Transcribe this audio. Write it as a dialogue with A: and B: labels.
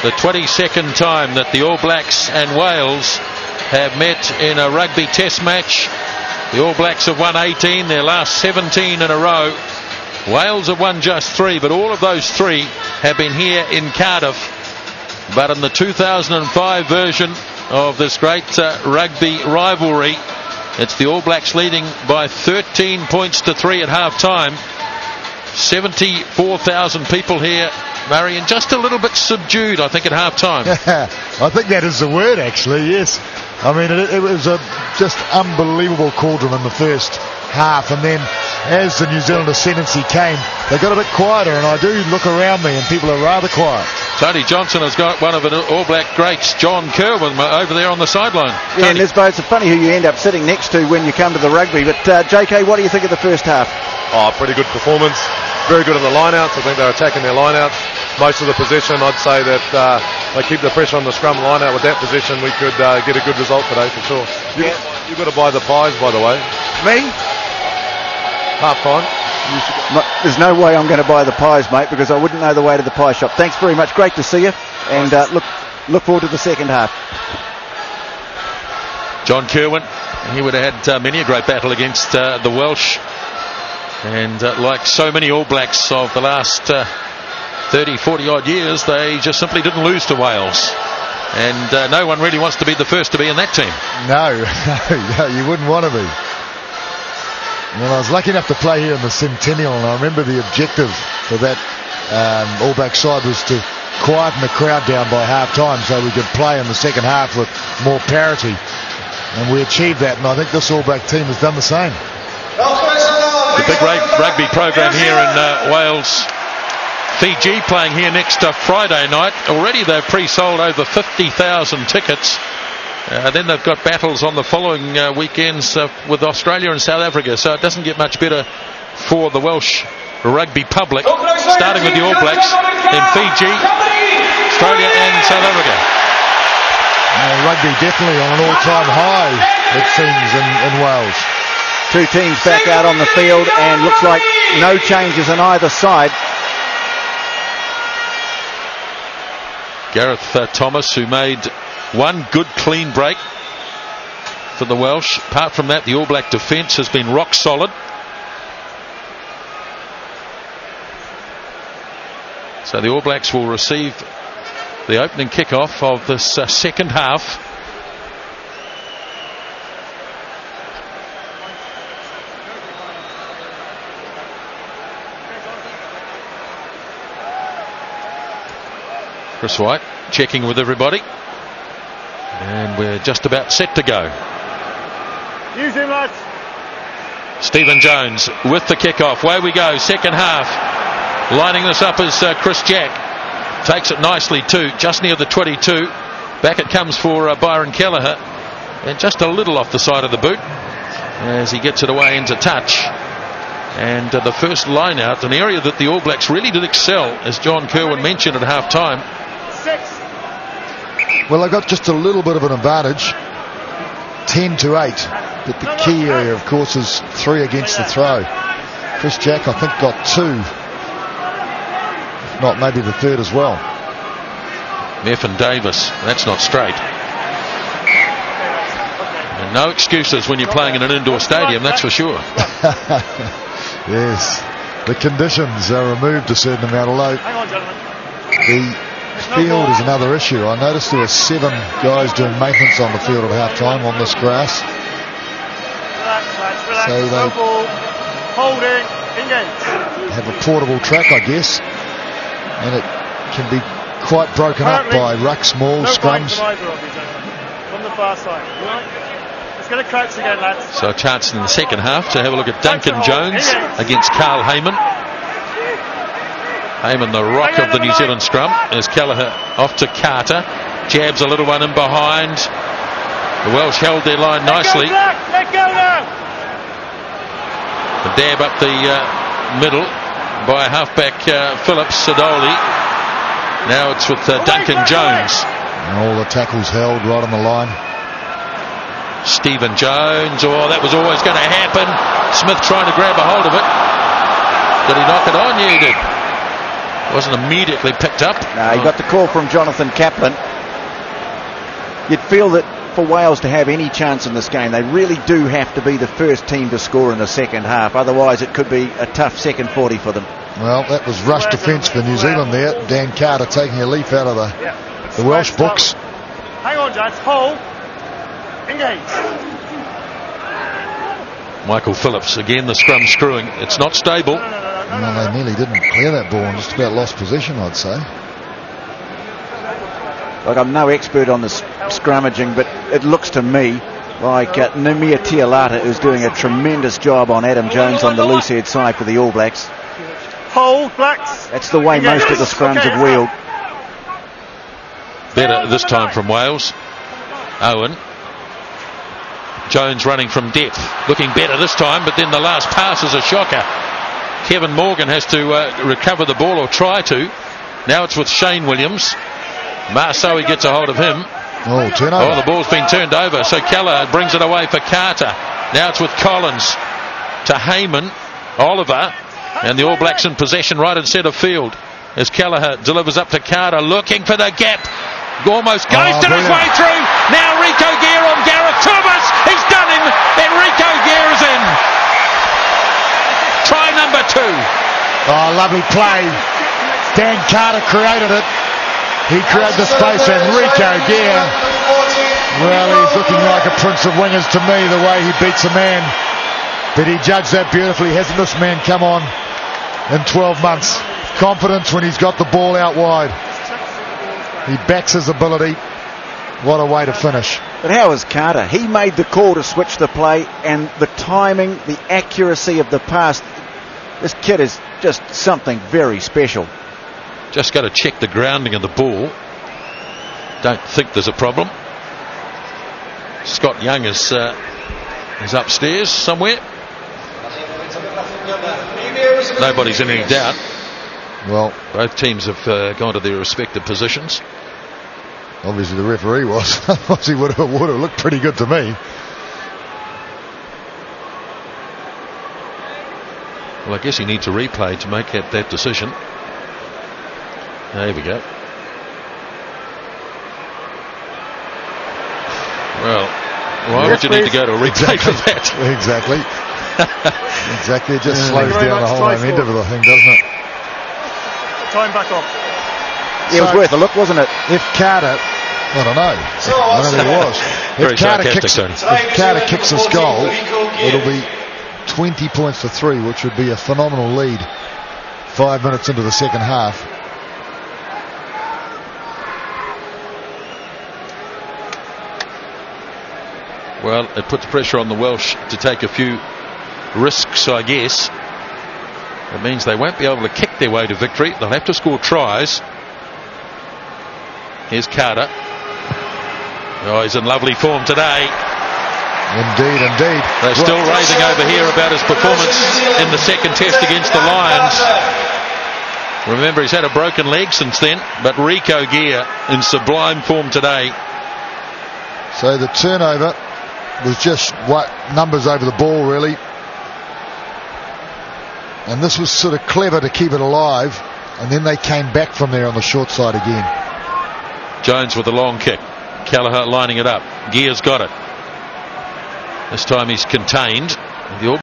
A: the 22nd time that the All Blacks and Wales have met in a rugby test match. The All Blacks have won 18, their last 17 in a row. Wales have won just 3, but all of those 3 have been here in Cardiff. But in the 2005 version of this great rugby rivalry, it's the All Blacks leading by 13 points to 3 at half time. 74,000 people here, Murray, and just a little bit subdued, I think, at half time.
B: I think that is the word, actually, yes. I mean, it was a just unbelievable cauldron in the first half, and then as the New Zealand ascendancy came, they got a bit quieter, and I do look around me and people are rather quiet.
A: Tony Johnson has got one of the All Black greats, John Kerwin, over there on the sideline.
C: Yeah, and Lisbo, it's funny who you end up sitting next to when you come to the rugby, but JK, what do you think of the first half?
D: Oh, pretty good performance. Very good in the lineouts. I think they're attacking their lineouts. Most of the possession, I'd say that they keep the pressure on the scrum lineout. With that position, we could get a good result today for sure. You've got to buy the pies, by the way.
C: Me?
D: Half time.
C: There's no way I'm going to buy the pies, mate, because I wouldn't know the way to the pie shop. Thanks very much. Great to see you. And look forward to the second half.
A: John Kerwin, he would have had many a great battle against the Welsh. And like so many All Blacks of the last 30, 40 odd years, they just simply didn't lose to Wales. And no one really wants to be the first to be in that team.
B: No, you wouldn't want to be. Well, I was lucky enough to play here in the Centennial, and I remember the objective for that All Black side was to quieten the crowd down by half time so we could play in the second half with more parity. And we achieved that, and I think this All Black team has done the same.
A: The big rugby program here in Wales. Fiji playing here next Friday night. Already they've pre-sold over 50,000 tickets. Then they've got battles on the following weekends with Australia and South Africa. So it doesn't get much better for the Welsh rugby public. Starting with the All Blacks in Fiji, Australia and South Africa.
B: Rugby definitely on an all-time high, it seems, in Wales.
C: Two teams back out on the field, and looks like no changes on either side.
A: Gareth Thomas, who made one good clean break for the Welsh. Apart from that, the All Black defence has been rock solid. So the All Blacks will receive the opening kickoff of this second half. Chris White checking with everybody, and we're just about set to go.
E: Use him, lads.
A: Stephen Jones with the kickoff. Away we go, second half. Lining this up is Chris Jack. Takes it nicely too, just near the 22. Back it comes for Byron Kelleher, and just a little off the side of the boot as he gets it away into touch. And the first line out, an area that the All Blacks really did excel, as John Kerwin mentioned at half time.
B: Well, I got just a little bit of an advantage, 10-8, but the key area, of course, is 3 against the throw. Chris Jack, I think, got 2, if not maybe the third as well.
A: Meffin Davis, that's not straight. And no excuses when you're playing in an indoor stadium, that's for sure.
B: Yes, the conditions are removed a certain amount, although the field is another issue. I noticed there were 7 guys doing maintenance on the field at half time on this grass. So they have a portable track, I guess, and it can be quite broken up by rucks, mauls, scrums.
E: From the far side. It's going to crouch again, lads.
A: So a chance in the second half to have a look at Duncan Jones against Carl Heyman. Heyman, the rock of the New Zealand scrum, as Kelleher off to Carter. Jabs a little one in behind. The Welsh held their line nicely.
E: Let go now.
A: The dab up the middle by halfback Phillips Sadoli. Now it's with Duncan Jones.
B: And all the tackles held right on the line.
A: Stephen Jones, that was always going to happen. Smith trying to grab a hold of it. Did he knock it on? Yeah, he did. Wasn't immediately picked up.
C: No, he got the call from Jonathan Kaplan. You'd feel that for Wales to have any chance in this game, they really do have to be the first team to score in the second half. Otherwise, it could be a tough second 40 for them.
B: Well, that was rush defence for New Zealand there. Dan Carter taking a leaf out of the Welsh books.
E: Hang on, Judge. Hold. Engage.
A: Michael Phillips again, the scrum screwing. It's not stable.
B: Well, they nearly didn't clear that ball and just about lost possession, I'd say.
C: Like, I'm no expert on the scrummaging, but it looks to me like Namir Tialata is doing a tremendous job on Adam Jones on the loose head side for the All Blacks.
E: Hold, Blacks.
C: That's the way most of the scrums have wheeled.
A: Better this time from Wales. Owen. Jones running from depth, looking better this time, but then the last pass is a shocker. Kevin Morgan has to recover the ball, or try to. Now it's with Shane Williams. Marsoe gets a hold of him.
B: Oh, turnover.
A: Oh, the ball's been turned over, so Keller brings it away for Carter. Now it's with Collins to Heyman, Oliver, and the All Blacks in possession right in centre field as Kelleher delivers up to Carter, looking for the gap. Almost goes to his way through. Now Rico Gear on Gareth Thomas. He's done him, and Rico Gear is in. Try number 2.
B: Oh, lovely play. Dan Carter created it. He created the space, and Rico Gear, well, he's looking like a prince of wingers to me, the way he beats a man. But he judged that beautifully. Hasn't this man come on in 12 months? Confidence when he's got the ball out wide. He backs his ability. What a way to finish.
C: But how is Carter? He made the call to switch the play, and the timing, the accuracy of the pass. This kid is just something very special.
A: Just got to check the grounding of the ball. Don't think there's a problem. Scott Young is upstairs somewhere. Nobody's in any doubt.
B: Well,
A: both teams have gone to their respective positions.
B: Obviously the referee was. Otherwise he would have looked pretty good to me.
A: Well, I guess he needs a replay to make that decision. There we go. Well, why would you need to go to a replay for that?
B: Exactly. Exactly. It just slows down the whole momentum of the thing, doesn't it?
E: Time back off.
C: It was worth a look, wasn't it?
B: If Carter, I don't know. I don't think it was. If Carter kicks this goal, it'll be 20 points to 3, which would be a phenomenal lead 5 minutes into the second half.
A: Well, it puts pressure on the Welsh to take a few risks, I guess. It means they won't be able to kick their way to victory. They'll have to score tries. Here's Carter. Oh, he's in lovely form today.
B: Indeed, indeed.
A: They're still raving over here about his performance in the second test against the Lions. Remember, he's had a broken leg since then, but Rico Gear in sublime form today.
B: So the turnover was just what numbers over the ball, really. And this was sort of clever to keep it alive, and then they came back from there on the short side again.
A: Jones with a long kick. Kelleher lining it up. Gear's got it. This time he's contained. The All